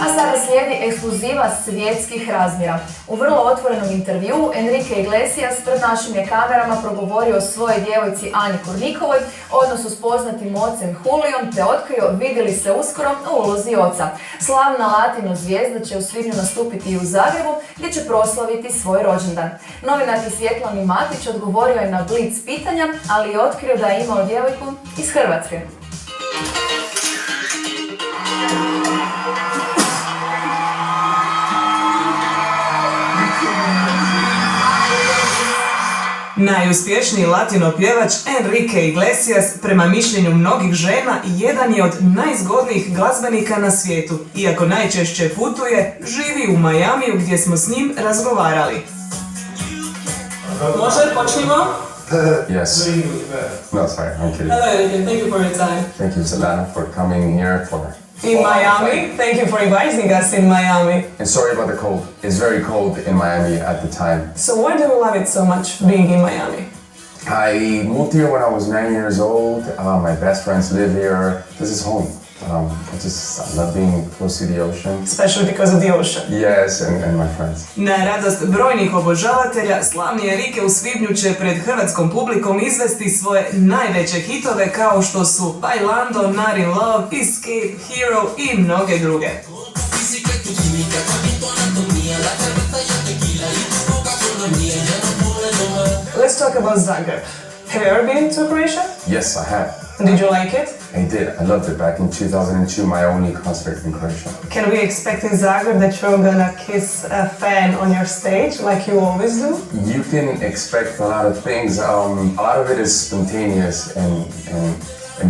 A sada slijedi ekskluziva svjetskih razmjera. U vrlo otvorenom intervjuu Enrique Iglesias pred našim je kamerama progovorio o svojoj djevojci Ani Kurnikovoj, odnosu s poznatim ocem Julijom, te otkrio vidi li se uskoro u ulozi oca. Slavna latino zvijezda će u svibnju nastupiti i u Zagrebu, gdje će proslaviti svoj rođendan. Novinarki Svjetlani Matić odgovorio je na blic pitanja, ali je otkrio da je imao djevojku iz Hrvatske. Najuspješniji latino pjevač Enrique Iglesias, prema mišljenju mnogih žena, jedan je od najzgodnijih glazbenika na svijetu. Iako najčešće putuje, živi u Majamiju gdje smo s njim razgovarali. Može, počnimo? Yes. No, sorry, I'm kidding. Hello, Enrique. Thank you for your time. Thank you, Savannah, for coming here for... In Miami. Thank you for inviting us in Miami. And sorry about the cold. It's very cold in Miami at the time. So why do you love it so much, being in Miami? I moved here when I was 9 years old. My best friends live here. This is home. I love being close to the ocean. Especially because of the ocean. Yes, and my friends. Na radost brojnih obožavatelja, slavni Enrique u svibnju će pred hrvatskom publikom izvesti svoje najveće hitove kao što su Bailando, Not in Love, Escape, Hero i mnoge druge. Let's talk about Zagreb. Have you ever been to Croatia? Yes, I have. Did you like it? I did. I loved it. Back in 2002, my only concert in Croatia. Can we expect in Zagreb that you're gonna kiss a fan on your stage like you always do? You can expect a lot of things. A lot of it is spontaneous and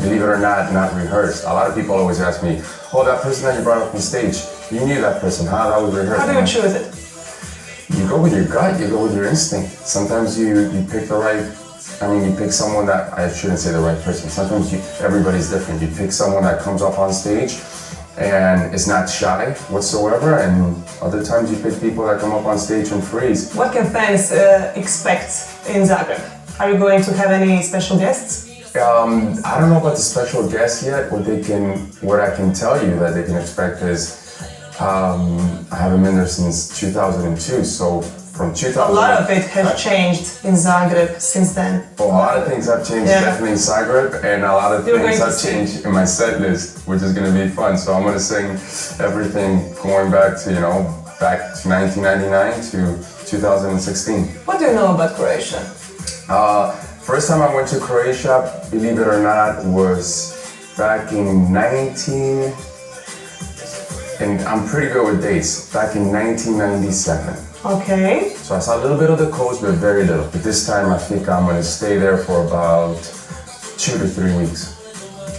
believe it or not rehearsed. A lot of people always ask me, oh, that person that you brought up on stage, you knew that person, how that was rehearsed? How do you choose it? You go with your gut, you go with your instinct. Sometimes you pick the right, you pick someone that, I shouldn't say the right person. Sometimes everybody's different. You pick someone that comes up on stage and is not shy whatsoever, and other times you pick people that come up on stage and freeze. What can fans expect in Zagreb? Are you going to have any special guests? I don't know about the special guests yet. What I can tell you that they can expect is, I haven't been there since 2002, so from 2000... A lot of it has changed in Zagreb since then. Well, a lot of things have changed definitely in Zagreb, and a lot of things have changed in my set list, which is going to be fun. So I'm going to sing everything going back to, back to 1999 to 2016. What do you know about Croatia? First time I went to Croatia, believe it or not, was back in and I'm pretty good with dates, back in 1997. Okay. So I saw a little bit of the coast, but very little. But this time I think I'm going to stay there for about 2 to 3 weeks.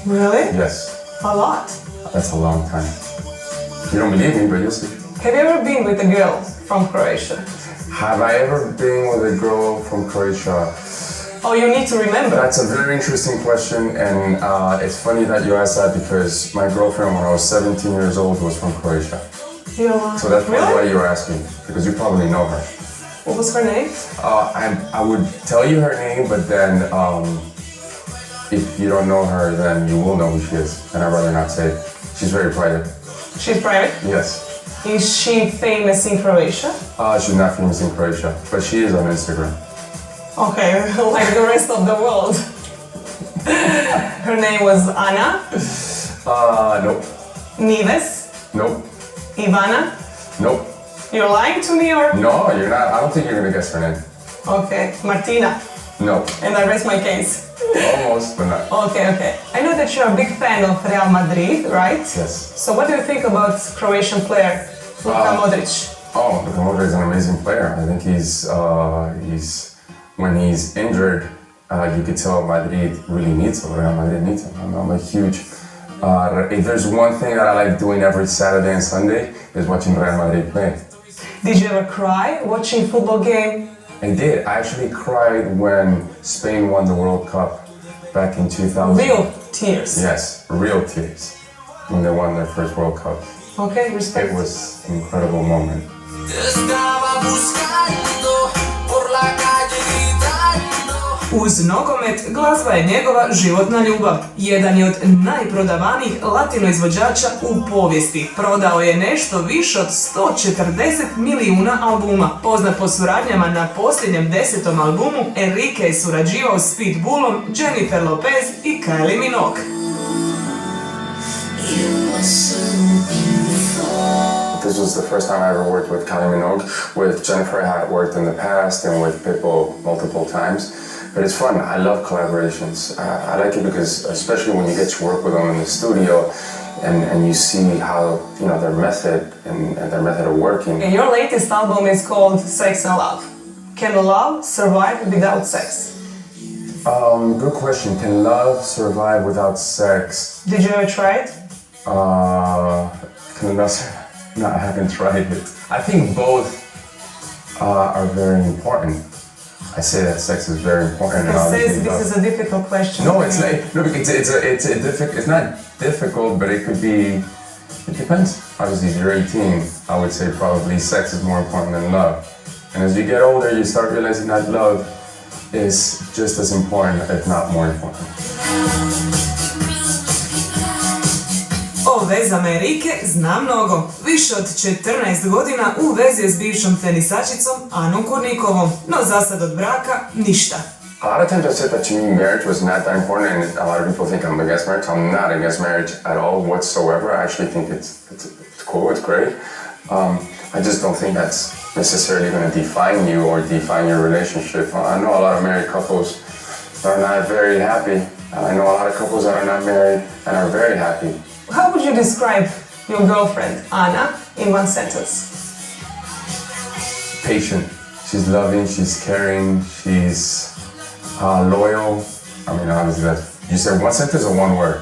Really? Yes. A lot. That's a long time. You don't believe me, but you'll see. Have you ever been with a girl from Croatia? Have I ever been with a girl from Croatia? Oh, you need to remember. That's a very interesting question, and it's funny that you asked that because my girlfriend when I was 17 years old was from Croatia. So that's probably why you were asking, because you probably know her. What was her name? I would tell you her name, but then if you don't know her, then you will know who she is, and I'd rather not say it. She's very private. She's private? Yes. Is she famous in Croatia? She's not famous in Croatia, but she is on Instagram. Okay, like the rest of the world. Her name was Ana? Nope. Nives? Nope. Ivana? Nope. You're lying to me or? No, you're not. I don't think you're gonna guess her name. Okay, Martina. No. And I rest my case. Almost, but not. Okay. I know that you're a big fan of Real Madrid, right? Yes. So what do you think about Croatian player Luka Modric? Oh, Luka Modric is an amazing player. I think when he's injured, you could tell Madrid really needs him. Real Madrid needs him. I'm a huge... if there's one thing that I like doing every Saturday and Sunday is watching Real Madrid play. Did you ever cry watching football game? I did. I actually cried when Spain won the World Cup back in 2000. Real tears? Yes, real tears when they won their first World Cup. Okay, respect. It was an incredible moment. Uz nogomet, glazba je njegova životna ljubav. Jedan je od najprodavanijih latino izvođača u povijesti. Prodao je nešto više od 140 milijuna albuma. Poznat po suradnjama na posljednjem 10. albumu, Enrique je surađivao s Pitbullom, Jennifer Lopez i Kylie Minogue. This was the first time I ever worked with Kylie Minogue. With Jennifer, I had worked in the past and with Pitbull multiple times. But it's fun. I love collaborations. I like it because, especially when you get to work with them in the studio, and you see how, you know, their method and their method of working. And your latest album is called Sex and Love. Can love survive without sex? Good question. Can love survive without sex? Did you ever try it? Can love survive? No, I haven't tried it. I think both are very important. I say that sex is very important. This is a difficult question. No, it's not. No, because it's not difficult, but it could be. It depends. Obviously, if you're 18, I would say probably sex is more important than love. And as you get older, you start realizing that love is just as important, if not more important. O vezama Enrique zna mnogo. Više od 14 godina u vezi je s bivšom tenisačicom Anom Kurnikovom, no zasad od braka ništa. A lot of times I've said that to me marriage was not that important, and a lot of people think I'm against marriage. I'm not against marriage at all whatsoever. I actually think it's cool, it's great. I just don't think that's necessarily going to define you or define your relationship. I know a lot of married couples that are not very happy. I know a lot of couples that are not married and are very happy. How would you describe your girlfriend, Ana, in one sentence? Patient. She's loving, she's caring, she's loyal. I mean, obviously that's... You said one sentence or one word?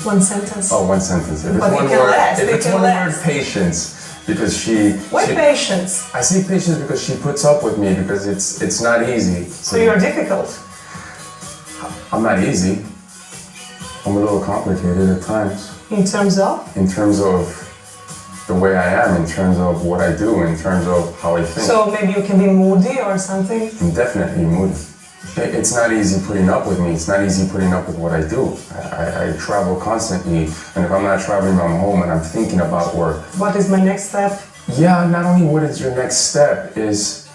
One sentence. Oh, one sentence. If But it's one it can word, last, if it it's can one last. word, patience. Because she... Why she- patience? I say patience because she puts up with me because it's not easy. So you're difficult. I'm not easy. I'm a little complicated at times. In terms of? In terms of the way I am, in terms of what I do, in terms of how I think. So maybe you can be moody or something? I'm definitely moody. It's not easy putting up with me. It's not easy putting up with what I do. I travel constantly, and if I'm not traveling, I'm home and I'm thinking about work. What is my next step? Yeah, not only what is your next step is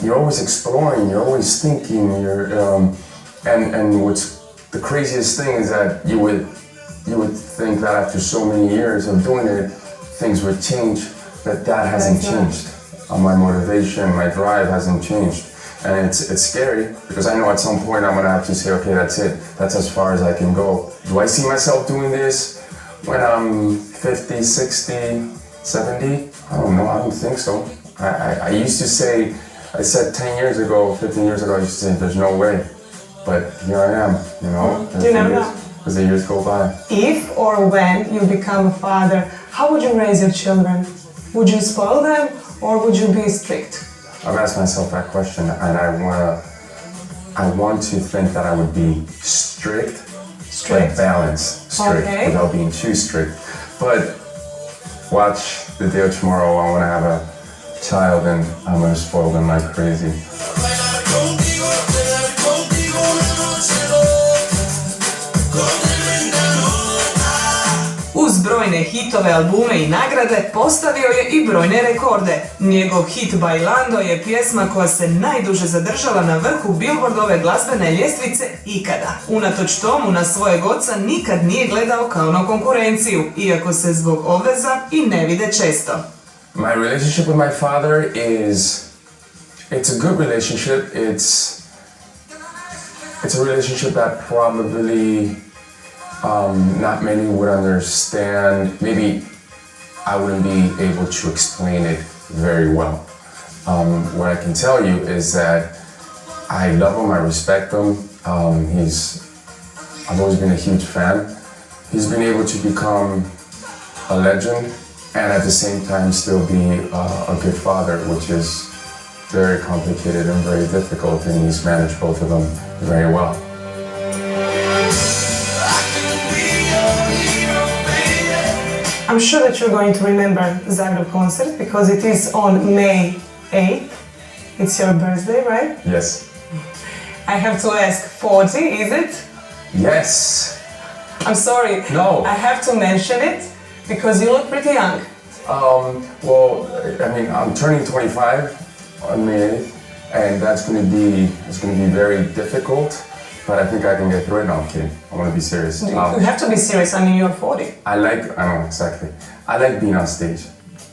you're always exploring, you're always thinking, and what's the craziest thing is that you would think that after so many years of doing it, things would change, but that hasn't changed. My motivation, my drive hasn't changed. And it's scary because I know at some point I'm gonna have to say, okay, that's it. That's as far as I can go. Do I see myself doing this when I'm 50, 60, 70? I don't know, I don't think so. I used to say, I said 10 years ago, 15 years ago, I used to say, there's no way. But here I am, you know? You never know. As the years go by. If or when you become a father, how would you raise your children? Would you spoil them or would you be strict? I've asked myself that question, and I want to think that I would be strict, but balanced, strict, Okay. without being too strict. But watch the day of tomorrow. I want to have a child, and I'm going to spoil them like crazy. Uz brojne hitove, albume i nagrade postavio je i brojne rekorde. Njegov hit Bailando je pjesma koja se najduže zadržala na vrhu Billboardove glazbene ljestvice ikada. Unatoč tomu na svojeg oca nikad nije gledao kao na konkurenciju, iako se zbog obveza i ne vide često. My relationship with my father it's a good relationship. It's a relationship that probably not many would understand. Maybe I wouldn't be able to explain it very well. What I can tell you is that I love him, I respect him. I've always been a huge fan. He's been able to become a legend and at the same time still be a good father, which is very complicated and very difficult, and he's managed both of them very well. I'm sure that you're going to remember Zagreb concert because it is on May 8th. It's your birthday, right? Yes. I have to ask, 40, is it? Yes. I'm sorry. No. I have to mention it because you look pretty young. Well, I mean, I'm turning 25 on May 8th, and it's gonna be very difficult, but I think I can get through it. No, I'm kidding. I wanna be serious. You have to be serious. I mean, you're 40. I know, exactly. I like being on stage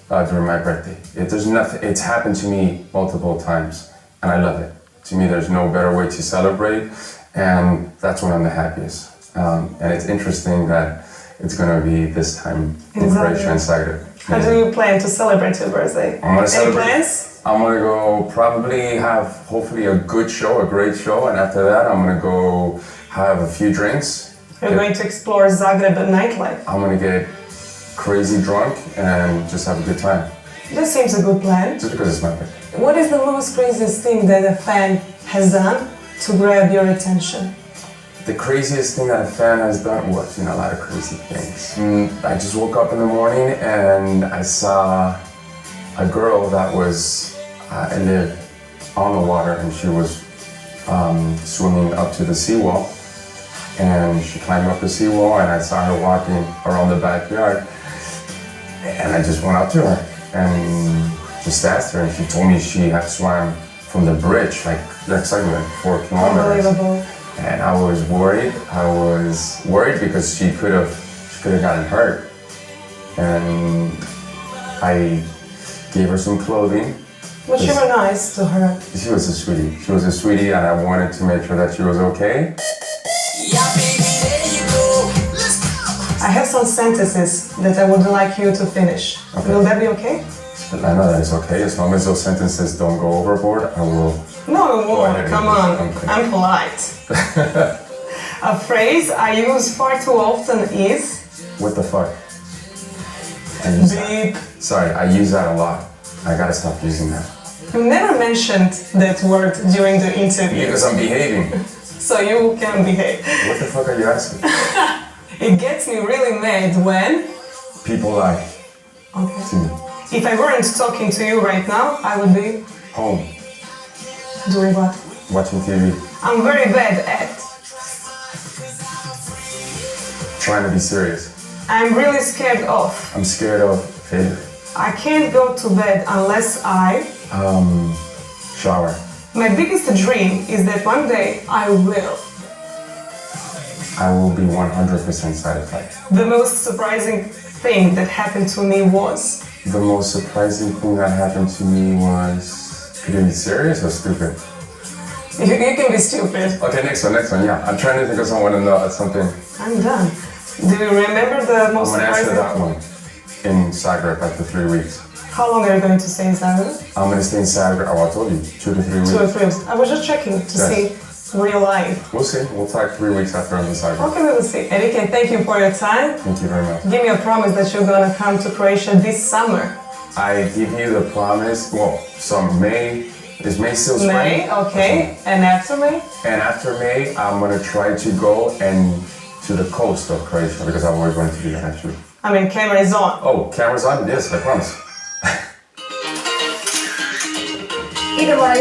during my birthday. It's happened to me multiple times, and I love it. To me, there's no better way to celebrate, and that's when I'm the happiest. And it's interesting that it's gonna be this time in Croatia and Zagreb. How do you plan to celebrate your birthday? Any plans? I'm gonna go probably have hopefully a good show, a great show, and after that I'm gonna go have a few drinks. You're going to explore Zagreb nightlife. I'm gonna get crazy drunk and just have a good time. That seems a good plan. Just because it's my birthday. What is the most craziest thing that a fan has done to grab your attention? The craziest thing that a fan has done, well, I've seen a lot of crazy things. I just woke up in the morning and I saw a girl that was lived on the water, and she was swimming up to the seawall, and she climbed up the seawall, and I saw her walking around the backyard, and I just went up to her and just asked her, and she told me she had swam from the bridge like 4 kilometers. Unbelievable. And I was worried. I was worried because she could have gotten hurt. And I gave her some clothing. But you were nice to her. She was a sweetie. She was a sweetie, and I wanted to make sure that she was okay. I have some sentences that I would like you to finish. Okay. Will that be okay? I know that it's okay. As long as those sentences don't go overboard, I will. No, Go ahead, come on. okay. I'm polite. A phrase I use far too often is What the fuck? I use that. beep. Sorry, I use that a lot. I gotta stop using that. You never mentioned that word during the interview, Because I'm behaving. so you can behave. What the fuck are you asking? It gets me really mad when... People lie Okay. to me. If I weren't talking to you right now, I would be Home, doing what? watching TV, I'm very bad at. trying to be serious. I'm really scared of. I'm scared of failure. I can't go to bed unless I... Shower. My biggest dream is that one day I will. I will be 100% satisfied. The most surprising thing that happened to me was... The most surprising thing that happened to me was... Could you be serious or stupid? You can be stupid. Okay, next one, yeah. I'm trying to think of someone and something. I'm done. Do you remember the I'm most gonna answer surprising... that one. In Zagreb after 3 weeks. How long are you going to stay in Zagreb? I'm gonna stay in Zagreb, I told you, 2 to 3 weeks. 2 or 3 weeks. I was just checking to see real life. We'll see, we'll talk 3 weeks after I'm in Zagreb. Okay, we will see. Enrique, thank you for your time. Thank you very much. Give me a promise that you're gonna come to Croatia this summer. I give you the promise, well, May, is May still spring? May, okay. And after May? And after May, I'm gonna try to go to the coast of Croatia because I've always wanted to do that actually. I mean, camera is on. Oh, camera's on? Yes, I promise. Idemo na